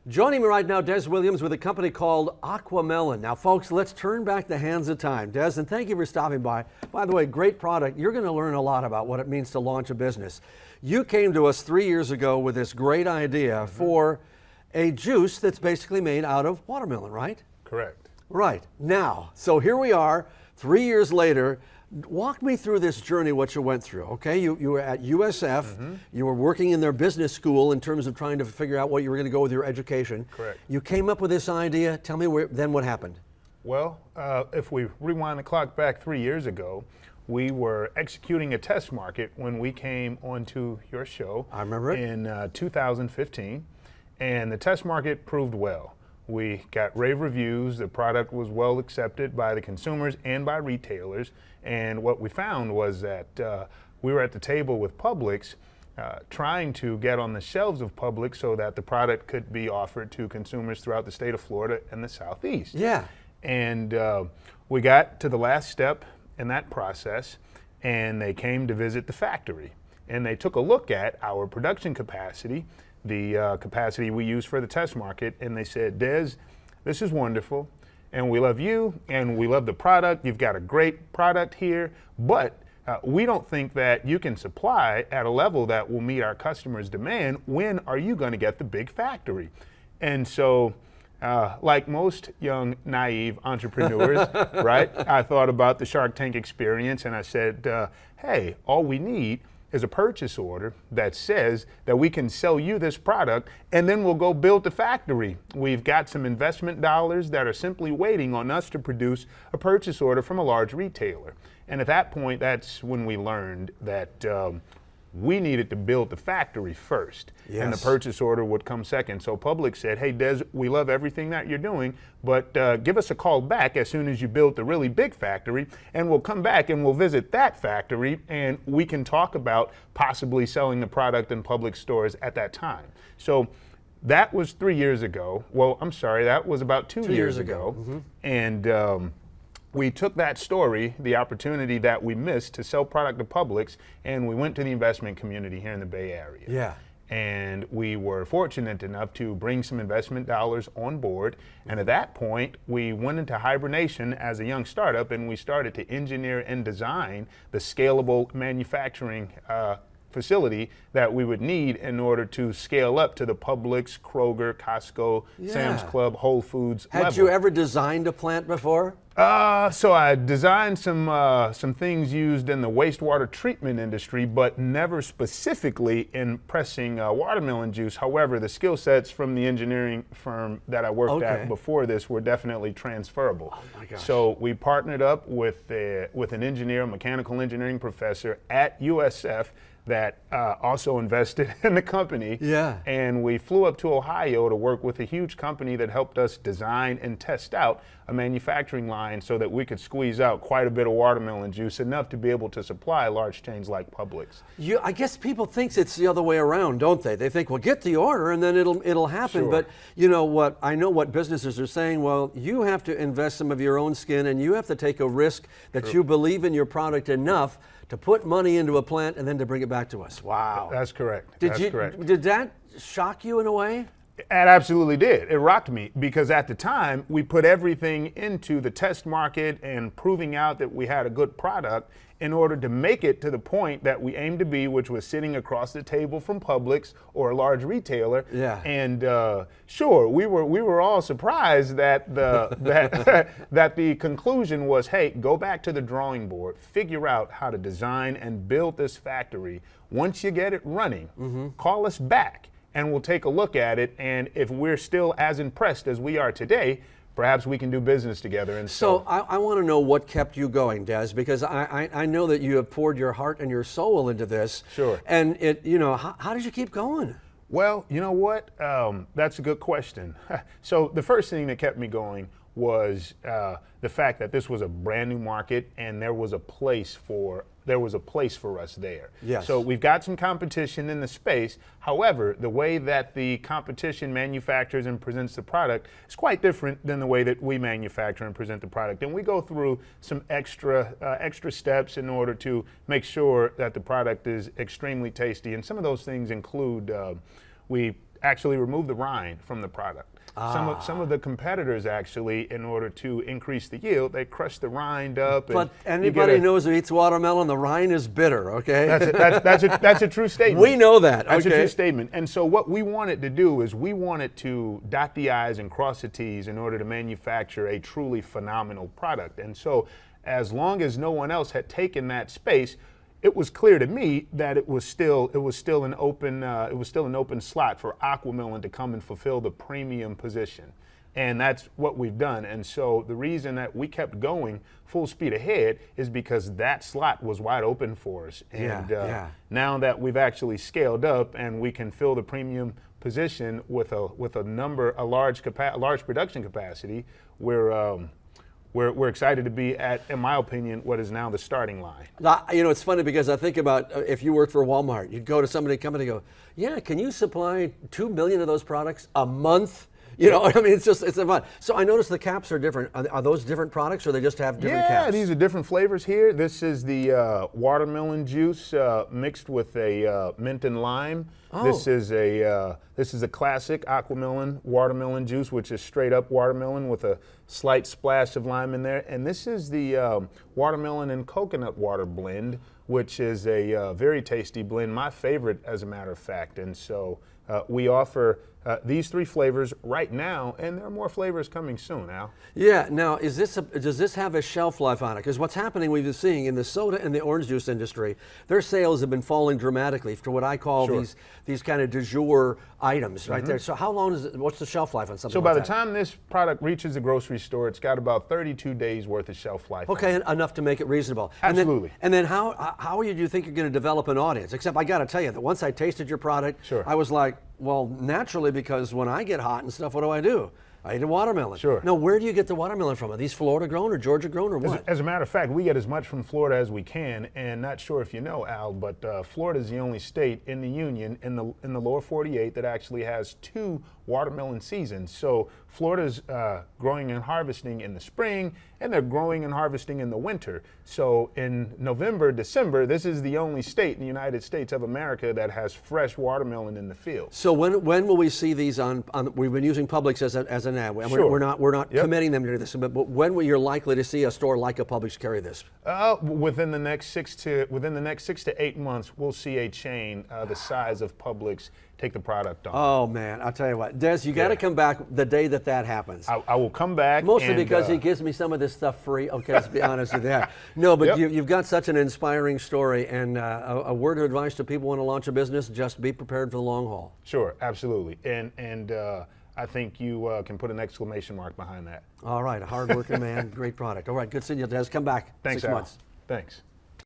Joining me right now, Des Williams with a company called Aquamelon. Now, folks, let's turn back the hands of time. Des, and thank you for stopping by. By the way, great product. You're going to learn a lot about what it means to launch a business. You came to us 3 years ago with this great idea for a juice that's basically made out of watermelon, right? Correct. Right. Now, so here we are, 3 years later. Walk me through this journey, what you went through, okay? You were at USF, you were working in their business school in terms of trying to figure out what you were going to go with your education. Correct. You came up with this idea. Tell me then what happened. Well, if we rewind the clock back 3 years ago, we were executing a test market when we came onto your show. I remember it. In 2015, and the test market proved well. We got rave reviews. The product was well accepted by the consumers and by retailers. And what we found was that we were at the table with Publix trying to get on the shelves of Publix so that the product could be offered to consumers throughout the state of Florida and the Southeast. Yeah. And we got to the last step in that process, and they came to visit the factory. And they took a look at our production capacity, the capacity we use for the test market, and they said, Des, this is wonderful, and we love you, and we love the product. You've got a great product here, but we don't think that you can supply at a level that will meet our customers' demand. When are you going to get the big factory? And so, like most young, naive entrepreneurs, right, I thought about the Shark Tank experience, and I said, hey, all we need is a purchase order that says that we can sell you this product, and then we'll go build the factory. We've got some investment dollars that are simply waiting on us to produce a purchase order from a large retailer. And at that point, that's when we learned that we needed to build the factory first, and the purchase order would come second. So Publix said, hey, Des, we love everything that you're doing, but give us a call back as soon as you build the really big factory, and we'll come back and we'll visit that factory, and we can talk about possibly selling the product in Publix stores at that time. So that was 3 years ago. Well, I'm sorry, that was about two years ago. And we took that story, the opportunity that we missed to sell product to Publix, and we went to the investment community here in the Bay Area. Yeah. And we were fortunate enough to bring some investment dollars on board. And at that point, we went into hibernation as a young startup, and we started to engineer and design the scalable manufacturing facility that we would need in order to scale up to the Publix, Kroger, Costco, Sam's Club, Whole Foods level. Had you ever designed a plant before? So I designed some things used in the wastewater treatment industry, but never specifically in pressing watermelon juice. However, the skill sets from the engineering firm that I worked at before this were definitely transferable. Oh my gosh. So we partnered up with an engineer, a mechanical engineering professor at USF that also invested in the company. Yeah. And we flew up to Ohio to work with a huge company that helped us design and test out a manufacturing line so that we could squeeze out quite a bit of watermelon juice, enough to be able to supply large chains like Publix. I guess people think it's the other way around, don't they? They think, well, get the order and then it'll happen. Sure. But you know what? I know what businesses are saying. Well, you have to invest some of your own skin, and you have to take a risk that you believe in your product enough to put money into a plant and then to bring it back to us. Wow. That's correct. Correct. Did that shock you in a way? It absolutely did. It rocked me, because at the time we put everything into the test market and proving out that we had a good product in order to make it to the point that we aimed to be, which was sitting across the table from Publix or a large retailer. Yeah. And sure, we were all surprised that that the conclusion was, hey, go back to the drawing board, figure out how to design and build this factory. Once you get it running, call us back, and we'll take a look at it, and if we're still as impressed as we are today, perhaps we can do business together. And so I want to know what kept you going, Des, because I know that you have poured your heart and your soul into this. Sure. And how did you keep going? Well, you know what? That's a good question. So the first thing that kept me going was the fact that this was a brand new market, and there was a place for us there. Yes. So we've got some competition in the space. However, the way that the competition manufactures and presents the product is quite different than the way that we manufacture and present the product. And we go through some extra steps in order to make sure that the product is extremely tasty. And some of those things include we actually remove the rind from the product. Some of the competitors actually, in order to increase the yield, they crush the rind up. But anybody knows who eats watermelon, the rind is bitter, okay? That's a true statement. We know that, That's okay. a true statement. And so what we wanted to do is we wanted to dot the I's and cross the T's in order to manufacture a truly phenomenal product. And so as long as no one else had taken that space, it was clear to me that it was still an open slot for Aquamelon to come and fulfill the premium position, and that's what we've done. And so the reason that we kept going full speed ahead is because that slot was wide open for us. And now that we've actually scaled up and we can fill the premium position with a large production capacity, we're excited to be at, in my opinion, what is now the starting line. You know, it's funny because I think about if you worked for Walmart, you'd go to somebody, company, go, yeah, can you supply 2 million of those products a month? You know, I mean, it's fun. So I noticed the caps are different. Are those different products, or they just have different caps? Yeah, these are different flavors here. This is the watermelon juice mixed with a mint and lime. Oh. This is a classic Aquamelon watermelon juice, which is straight up watermelon with a slight splash of lime in there. And this is the watermelon and coconut water blend, which is a very tasty blend, my favorite as a matter of fact. And so we offer these 3 flavors right now, and there are more flavors coming soon, Al. Yeah, now does this have a shelf life on it? Because what's happening, we've been seeing in the soda and the orange juice industry, their sales have been falling dramatically for what I call these kind of du jour items right there. So how long what's the shelf life on something like that? So by the time this product reaches the grocery store, it's got about 32 days worth of shelf life. Okay, enough to make it reasonable. Absolutely. And then how do you think you're going to develop an audience? Except I got to tell you that once I tasted your product, I was like, well, naturally, because when I get hot and stuff, what do? I eat a watermelon. Sure. Now, where do you get the watermelon from? Are these Florida grown or Georgia grown or what? As a matter of fact, we get as much from Florida as we can, and not sure if you know, Al, but Florida is the only state in the union in the lower 48 that actually has 2 watermelon seasons. So Florida's growing and harvesting in the spring, and they're growing and harvesting in the winter. So in November, December, this is the only state in the United States of America that has fresh watermelon in the field. So when will we see these on we've been using Publix as an ad. Sure. We're not committing them to this, but when will you likely to see a store like a Publix carry this? Within the next 6 to 8 months, we'll see a chain the size of Publix take the product on. Oh man, I'll tell you what, Des, you got to come back the day that happens. I will come back. Mostly because he gives me some of this stuff free. Okay, let's be honest with that. No, but you've got such an inspiring story, and a word of advice to people who want to launch a business: just be prepared for the long haul. Sure, absolutely, and I think you can put an exclamation mark behind that. All right, a hard-working man, great product. All right, good seeing you, Des. Come back. Thanks, 6 months. Thanks.